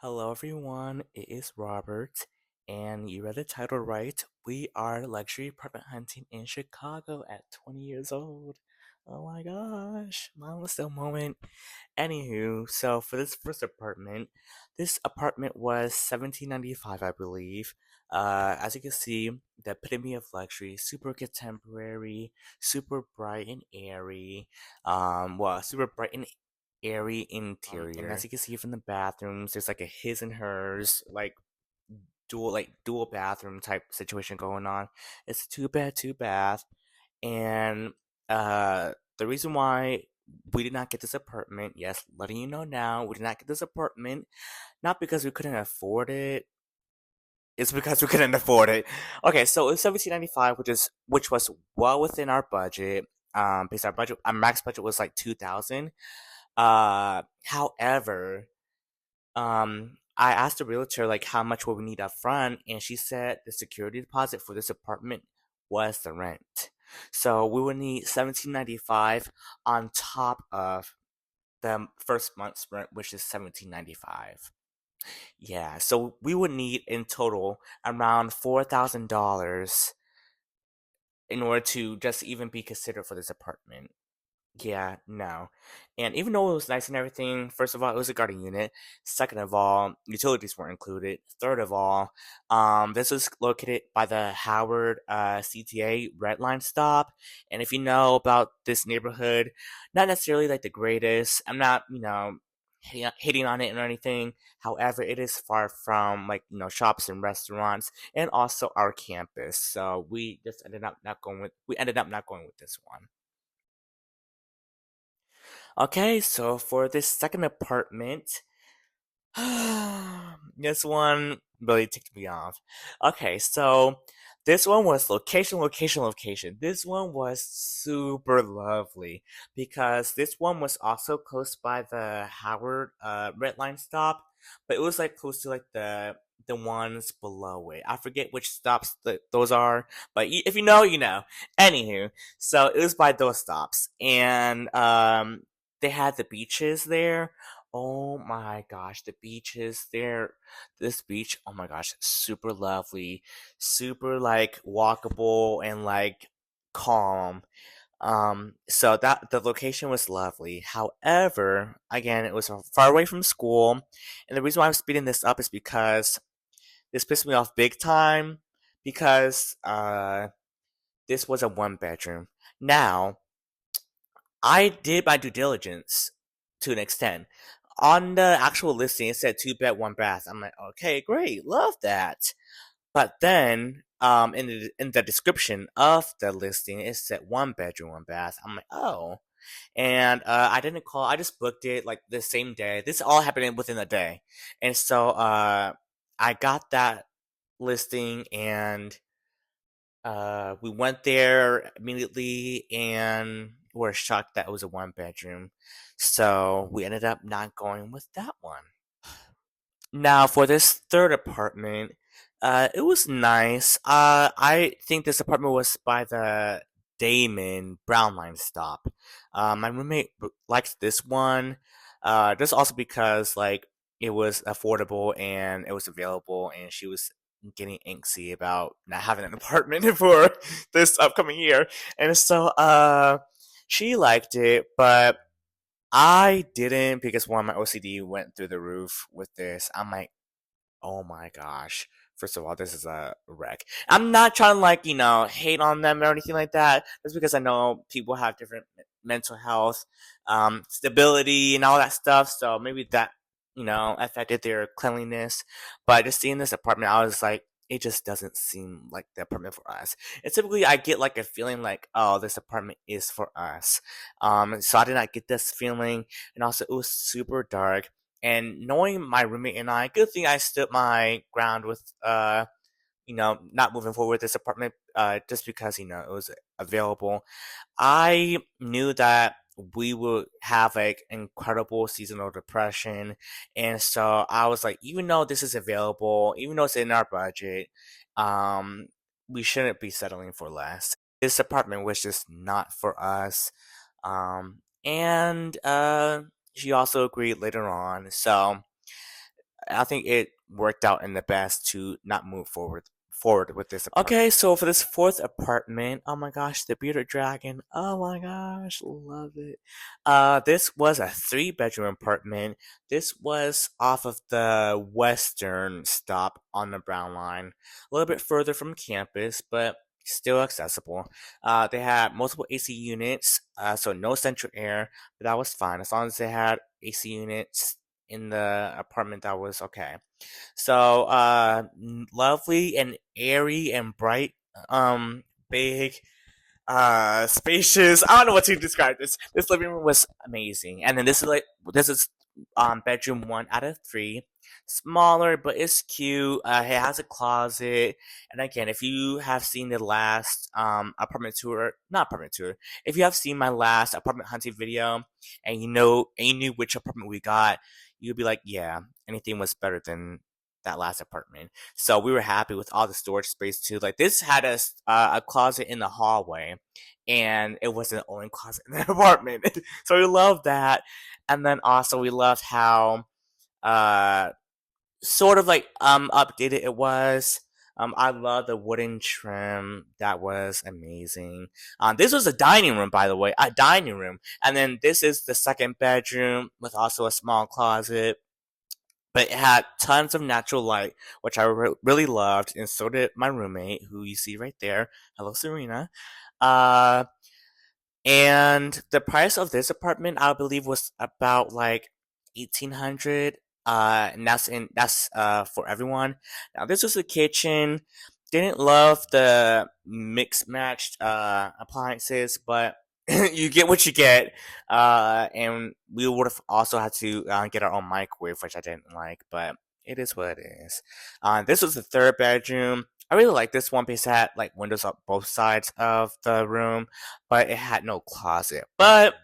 Hello, everyone. It is Robert, and you read the title right. We are luxury apartment hunting in Chicago at 20 years old. Oh my gosh, milestone moment. Anywho, so for this first apartment, this apartment was 1795, I believe. As you can see, the epitome of luxury, super contemporary, super bright and airy. Super bright and airy interior. And as you can see from the bathrooms, there's like a his and hers, like dual bathroom type situation going on. It's a two bath, and the reason why we did not get this apartment, yes, letting you know now, we did not get this apartment, not because we couldn't afford it. It's because we couldn't afford it. Okay, so it was 1795, which was well within our budget. Because our max budget was like 2,000. However, I asked the realtor like how much would we need up front, and she said the security deposit for this apartment was the rent. So we would need 1795 on top of the first month's rent, which is 1795. Yeah, so we would need in total around $4,000 in order to just even be considered for this apartment. Yeah, no. And even though it was nice and everything, first of all, it was a garden unit. Second of all, utilities weren't included. Third of all, this was located by the Howard CTA Red Line stop. And if you know about this neighborhood, not necessarily like the greatest. I'm not, hating on it or anything. However, it is far from like shops and restaurants, and also our campus. So we ended up not going with this one. Okay, so for this second apartment, this one really ticked me off. Okay, so this one was location, location, location. This one was super lovely because this one was also close by the Howard Red Line stop, but it was like close to like the ones below it. I forget which stops those are, but if you know, you know. Anywho, so it was by those stops, and they had the beaches there. Oh my gosh, the beaches there. This beach, oh my gosh, super lovely, super like walkable and like calm. So that the location was lovely. However, again, it was far away from school, and the reason why I'm speeding this up is because this pissed me off big time because this was a one bedroom. Now, I did my due diligence to an extent. On the actual listing, it said two bed, one bath. I'm like, okay, great, love that. But then, in the description of the listing, it said one bedroom, one bath. I'm like, oh. And I didn't call. I just booked it like the same day. This all happened within a day, and so I got that listing, and we went there immediately and were shocked that it was a one bedroom. So we ended up not going with that one. Now for this third apartment, it was nice. I think this apartment was by the Damon Brown Line stop. My roommate liked this one. Just also because like it was affordable and it was available, and she was getting angsty about not having an apartment for this upcoming year, and so she liked it, but I didn't because one, my OCD went through the roof with this. I'm like, oh my gosh. First of all, this is a wreck. I'm not trying to like, hate on them or anything like that. Just because I know people have different mental health, stability and all that stuff. So maybe that, affected their cleanliness. But just seeing this apartment, I was like, it just doesn't seem like the apartment for us. And typically I get like a feeling like, oh, this apartment is for us. So I did not get this feeling. And also it was super dark. And knowing my roommate and I, good thing I stood my ground with not moving forward with this apartment, just because, it was available. I knew that we would have like incredible seasonal depression. And so I was like, even though this is available, even though it's in our budget, um, we shouldn't be settling for less. This apartment was just not for us. And she also agreed later on. So I think it worked out in the best to not move forward with this apartment. Okay, so for this fourth apartment, oh my gosh, the bearded dragon. Oh my gosh, love it. This was a three-bedroom apartment. This was off of the western stop on the Brown Line, a little bit further from campus, but still accessible. They had multiple AC units, so no central air, but that was fine as long as they had AC units in the apartment. That was okay. So, lovely and airy and bright, big, spacious. I don't know what to describe this. This living room was amazing, and then this is bedroom 1 out of 3. Smaller, but it's cute. It has a closet, and again, if you have seen the last apartment tour, not apartment tour, if you have seen my last apartment hunting video, and you knew which apartment we got, you'd be like, yeah, anything was better than that last apartment. So we were happy with all the storage space too. Like this had a closet in the hallway, and it wasn't the only closet in the apartment. So we loved that, and then also we loved how uh sort of like updated it was. I love the wooden trim. That was amazing. This was a dining room, by the way, a dining room, and then this is the second bedroom with also a small closet, but it had tons of natural light, which I really loved, and so did my roommate, who you see right there. Hello, Serena. Uh, and the price of this apartment, I believe, was about like 1,800. And that's for everyone. Now, this was the kitchen. Didn't love the mixed matched appliances, but you get what you get. And we would have also had to get our own microwave, which I didn't like, but it is what it is. This was the third bedroom. I really like this one because it had like windows on both sides of the room, but it had no closet. But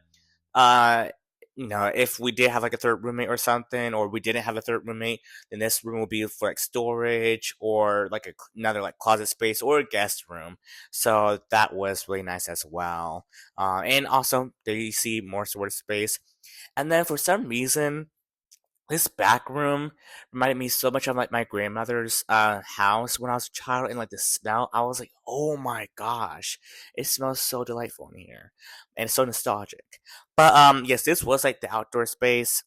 uh, if we did have like a third roommate or something, or we didn't have a third roommate, then this room would be for like storage or like another like closet space or a guest room. So that was really nice as well. And also there you see more storage space. And then for some reason, this back room reminded me so much of like my grandmother's house when I was a child, and like the smell, I was like, oh my gosh, it smells so delightful in here, and so nostalgic. But yes, this was like the outdoor space,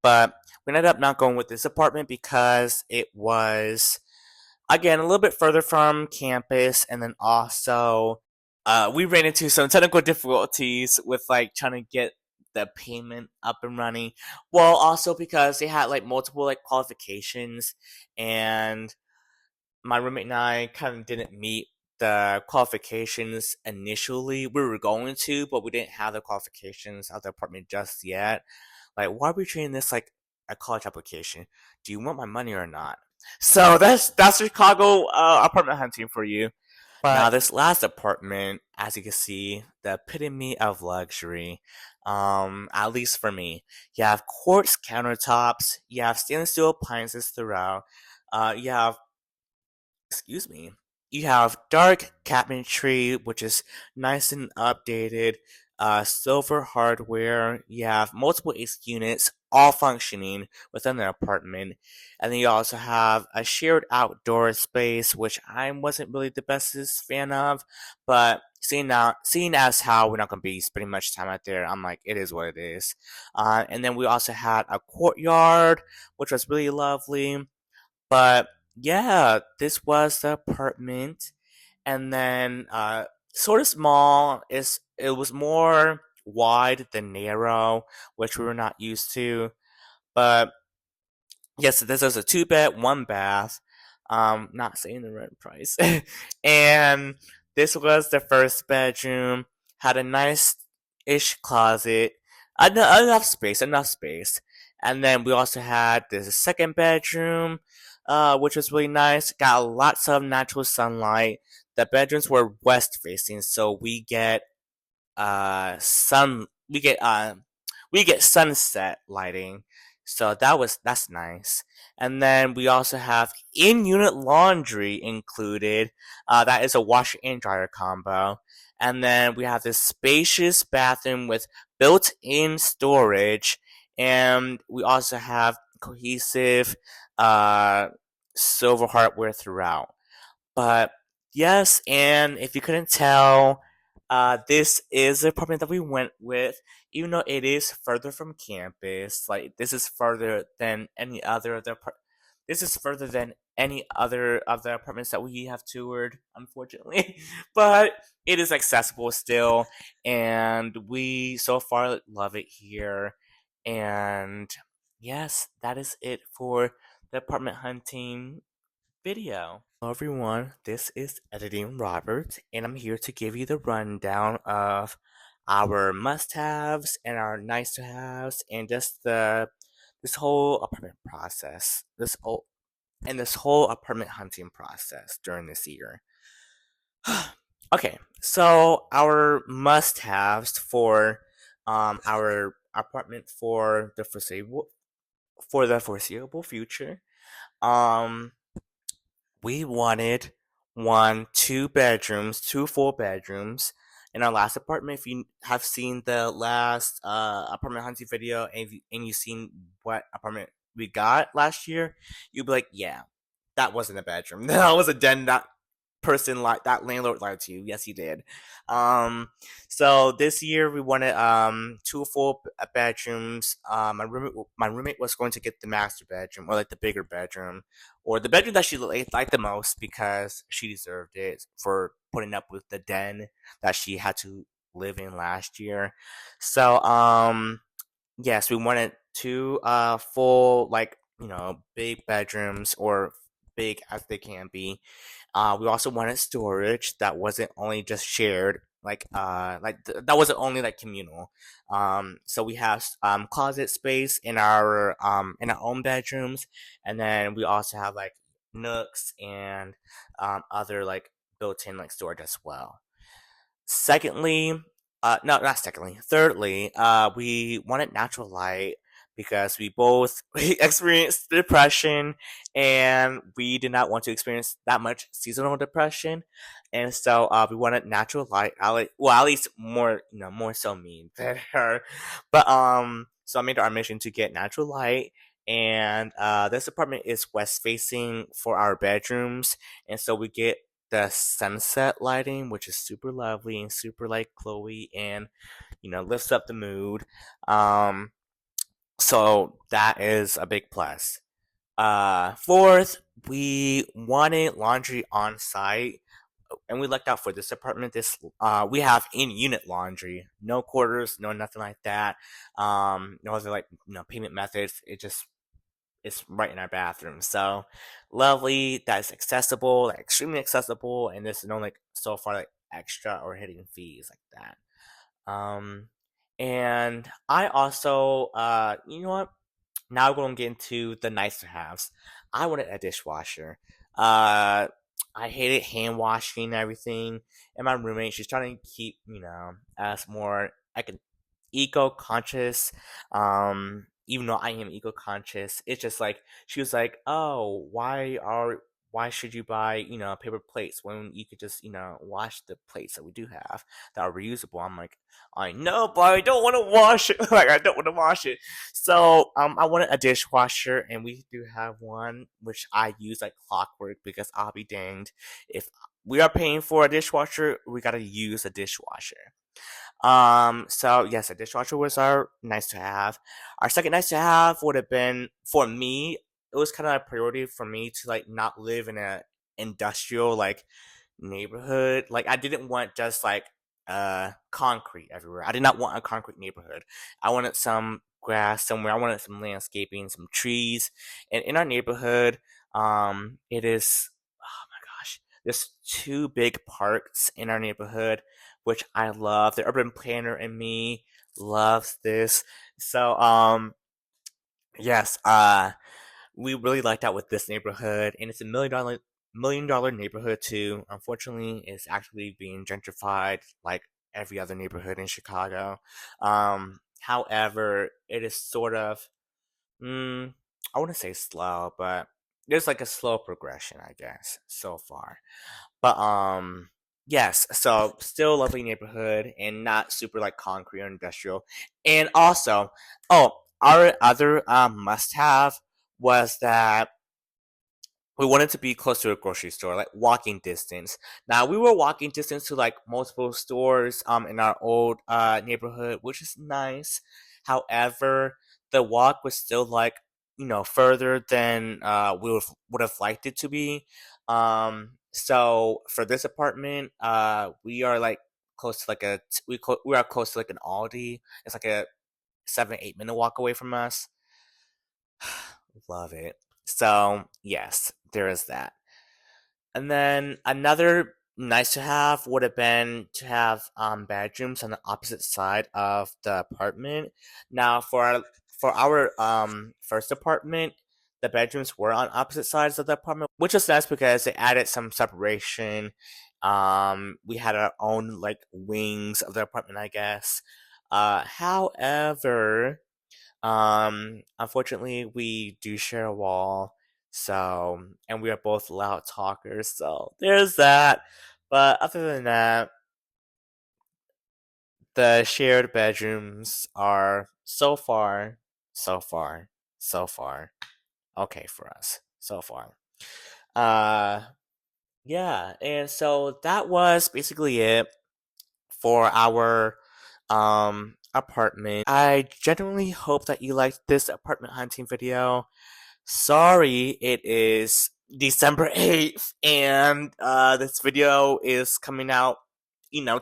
but we ended up not going with this apartment because it was again a little bit further from campus, and then also we ran into some technical difficulties with like trying to get the payment up and running. Well, also because they had like multiple like qualifications, and my roommate and I kind of didn't meet the qualifications initially. We were going to, but we didn't have the qualifications of the apartment just yet. Like, why are we treating this like a college application? Do you want my money or not? So that's Chicago apartment hunting for you. Now, But this last apartment, as you can see, the epitome of luxury. At least for me, you have quartz countertops, you have stainless steel appliances throughout, you have excuse me, you have dark cabinetry, which is nice and updated, silver hardware, you have multiple AC units, all functioning within the apartment, and then you also have a shared outdoor space, which I wasn't really the bestest fan of, but seeing as how we're not going to be spending much time out there, I'm like, it is what it is. And then we also had a courtyard, which was really lovely. But yeah, this was the apartment, and then sort of small. It was more wide than narrow, which we were not used to. But yes, this was a 2 bed, 1 bath. Not saying the rent price, and this was the first bedroom. Had a nice ish closet, enough space. And then we also had this second bedroom, which was really nice. Got lots of natural sunlight. The bedrooms were west facing, so sun we get sunset lighting, so that's nice. And then we also have in-unit laundry included. That is a washer and dryer combo. And then we have this spacious bathroom with built-in storage, and we also have cohesive uh, silver hardware throughout. But yes, and if you couldn't tell, this is the apartment that we went with, even though it is further from campus. Like this is further than any other of the this is further than any other of the apartments that we have toured, unfortunately. But it is accessible still, and we so far love it here. And yes, that is it for the apartment hunting video. Hello everyone, this is Editing Robert, and I'm here to give you the rundown of our must-haves and our nice-to-haves, and just this whole apartment process, this whole apartment hunting process during this year. Okay, so our must-haves for our apartment for the foreseeable future. Um, we wanted two bedrooms, two full bedrooms. In our last apartment, if you have seen the last apartment hunting video and you've seen what apartment we got last year, you'd be like, yeah, that wasn't a bedroom. That was a den. That landlord lied to you. Yes, he did. Um, so this year we wanted two full bedrooms. My roommate was going to get the master bedroom, or like the bigger bedroom, or the bedroom that she liked the most because she deserved it for putting up with the den that she had to live in last year. So yes, we wanted two full, like, big bedrooms, or big as they can be. We also wanted storage that wasn't only just shared, that wasn't only like communal. So we have closet space in our own bedrooms, and then we also have like nooks and other like built-in like storage as well. Secondly, no, not secondly. Thirdly, we wanted natural light because we both experienced depression, and we did not want to experience that much seasonal depression, and so we wanted natural light. Well, at least more, more so me than her, but so I made it our mission to get natural light. And this apartment is west facing for our bedrooms, and so we get the sunset lighting, which is super lovely and super like glowy, and lifts up the mood. Um, so that is a big plus. Fourth, we wanted laundry on site, and we lucked out for this apartment. We have in unit laundry, no quarters, no nothing like that. No other like payment methods. It's right in our bathroom. So lovely. That's accessible, like extremely accessible, and there's no like so far like extra or hidden fees like that. And I also, you know what? Now we're gonna get into the nice to haves. I wanted a dishwasher. Uh, I hated hand washing and everything. And my roommate, she's trying to keep us more like an eco conscious. Even though I am eco conscious, it's just like she was like, "Oh, why should you buy paper plates when you could just wash the plates that we do have that are reusable?" I'm like, I know, but I don't want to wash it. Like I don't want to wash it. So I wanted a dishwasher, and we do have one, which I use like clockwork because I'll be danged if we are paying for a dishwasher, we gotta use a dishwasher. So yes, a dishwasher was our nice to have. Our second nice to have would have been for me. It was kind of a priority for me to like not live in a industrial like neighborhood. Like I didn't want just like concrete everywhere. I did not want a concrete neighborhood. I wanted some grass somewhere. I wanted some landscaping, some trees. And in our neighborhood, it is, oh my gosh, there's two big parks in our neighborhood, which I love. The urban planner in me loves this. So yes, we really liked out with this neighborhood, and it's a million dollar neighborhood too. Unfortunately, it's actually being gentrified like every other neighborhood in Chicago. However, it is sort of, I wouldn't say slow, but there's like a slow progression, I guess, so far. But yes, so still a lovely neighborhood and not super like concrete or industrial. And also, oh, our other must have was that we wanted to be close to a grocery store, like walking distance. Now we were walking distance to like multiple stores in our old neighborhood, which is nice. However, the walk was still like, further than would have liked it to be. So for this apartment, we are like close to like we are close to like an Aldi. It's like a 7-8 minute walk away from us. Love it. So yes, there is that. And then another nice to have would have been to have bedrooms on the opposite side of the apartment. Now for our first apartment, the bedrooms were on opposite sides of the apartment, which was nice because it added some separation. We had our own like wings of the apartment, I guess. However, unfortunately, we do share a wall, so and we are both loud talkers, so there's that. But other than that, the shared bedrooms are so far, so far okay for us so far. Uh, yeah, and so that was basically it for our apartment. I genuinely hope that you liked this apartment hunting video. Sorry, it is December 8th and this video is coming out,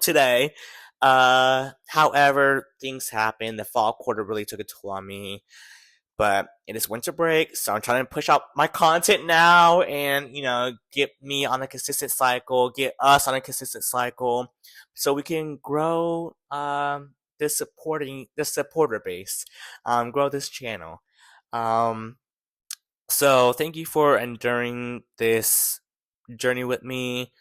today. However, things happen. The fall quarter really took a toll on me. But it is winter break, so I'm trying to push out my content now and, get me on a consistent cycle, get us on a consistent cycle so we can grow this supporter base, grow this channel. Um so thank you for enduring this journey with me.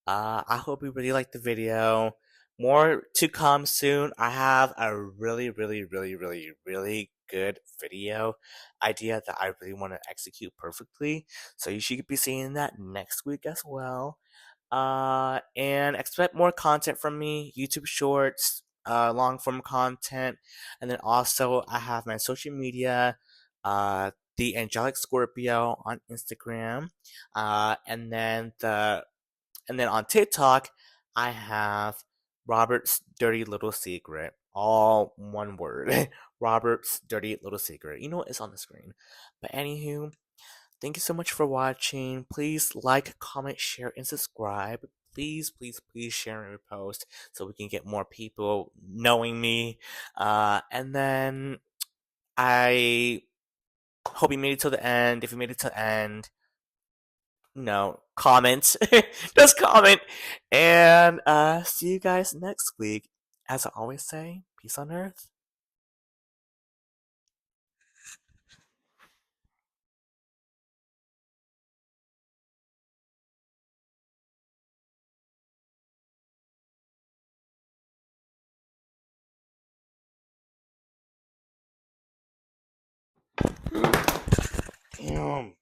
I hope you really liked the video. More to come soon. I have a really, really, really, really, really good video idea that I really want to execute perfectly. So you should be seeing that next week as well. And expect more content from me, YouTube Shorts, long form content, and then also I have my social media, the Angelic Scorpio on Instagram, and then on TikTok I have Robert's Dirty Little Secret, all one word, Robert's Dirty Little Secret. You know what is on the screen, but anywho. Thank you so much for watching. Please like, comment, share, and subscribe. Please, please, please share and repost so we can get more people knowing me. And then I hope you made it till the end. If you made it to the end, comment. Just comment. And see you guys next week. As I always say, peace on earth. Damn.